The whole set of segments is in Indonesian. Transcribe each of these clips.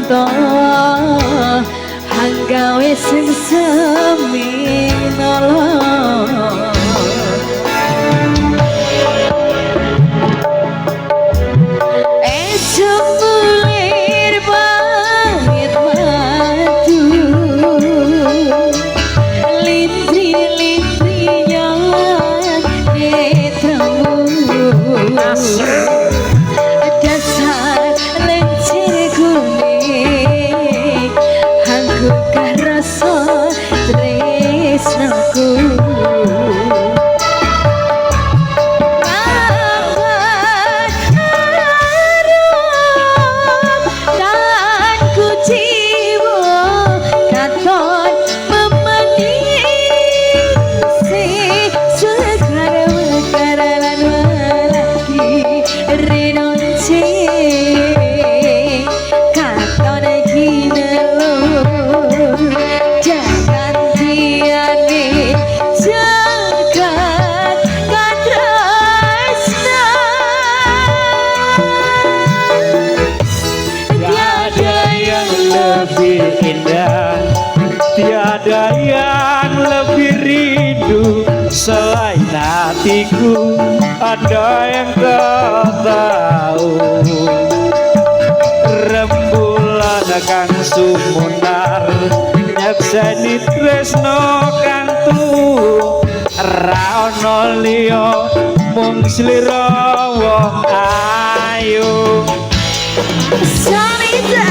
cinta hanggawe sing seminala tiada yang lebih rindu selain hatiku, ada yang kau tahu. Rembulan kang sumunar nyakseni tresno kang tuhu, ra ono liya mung slira wong ayu. Sanita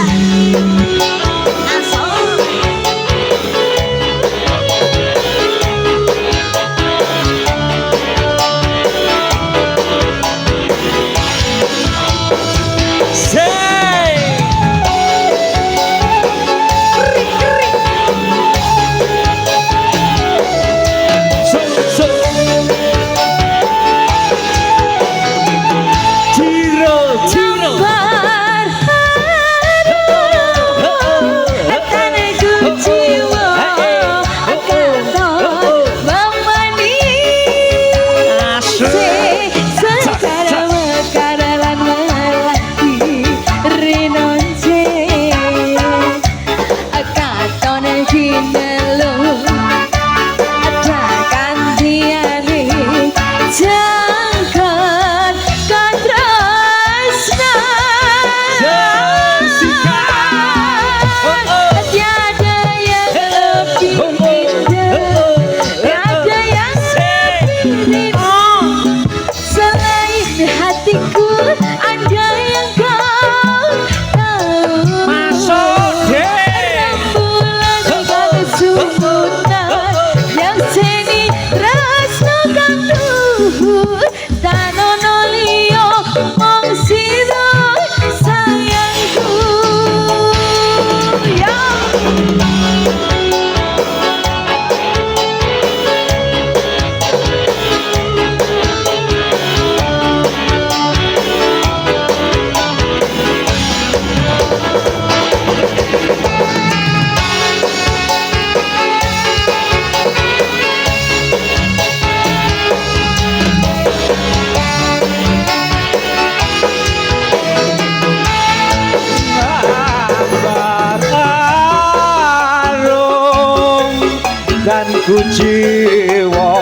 dan ku jiwa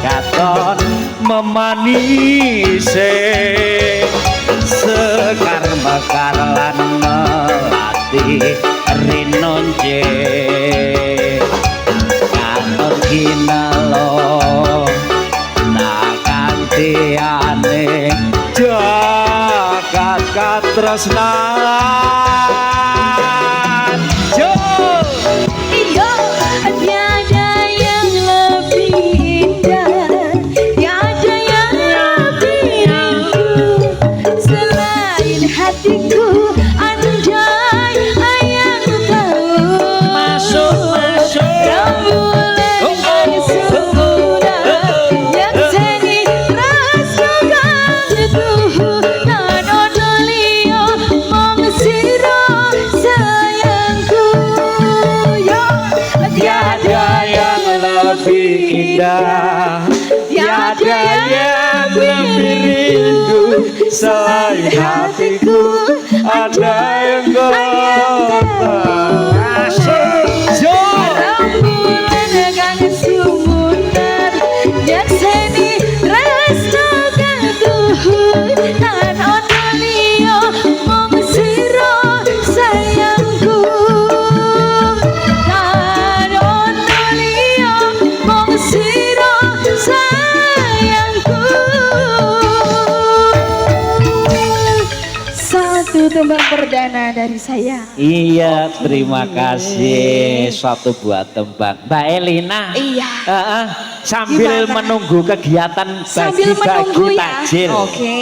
katon memanise sekar mekar lan melati rinonce katon kinalo nakantiane jagat katresnan jo. Hatiku andai ayang tahu masuk rembulan sempurna yang seni rasa gantuh dan odolio mong siro sayangku yo tiada yang lebih indah, tiada yang lebih rindu selain hatiku ada yang gombal. Asik, Jo. Rembulan kang sumunar nyakseni rasa kang duhur lan ono liya mung sira sayangku lan ono liya mung sira sayangku. Satu tembang perdana dari saya. Iya, terima kasih. Suatu buat tembang Mbak Elina. Iya. Sambil Gimana? menunggu kegiatan Sambil menunggu bagi-bagi ya. takjil. Oke.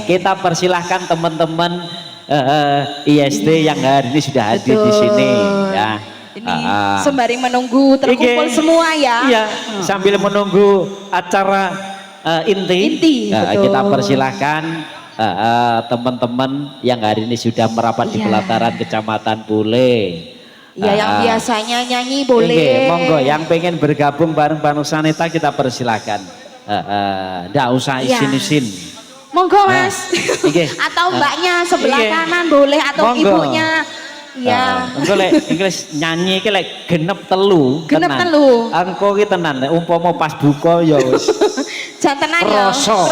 Kita persilahkan teman-teman ISD yang hari ini sudah hadir di sini ya. Ini sembari menunggu terkumpul Oke. semua ya. Iya, sambil menunggu acara inti, betul. kita persilahkan teman-teman yang hari ini sudah merapat di Iya. pelataran Kecamatan Pule. Ya yang biasanya nyanyi boleh. Oke, monggo yang pengen bergabung bareng Panusanita kita persilahkan. Nggak usah Iya. isin-isin. Monggo Mas. Oke. Atau mbaknya sebelah Oke. kanan boleh atau Monggo. ibunya. Ya. Engko lek Inggris nyanyi iki lek genep telu. Genep tenan. telu. Engko ki tenan umpama pas buka ya wis Jantenan ya. rasa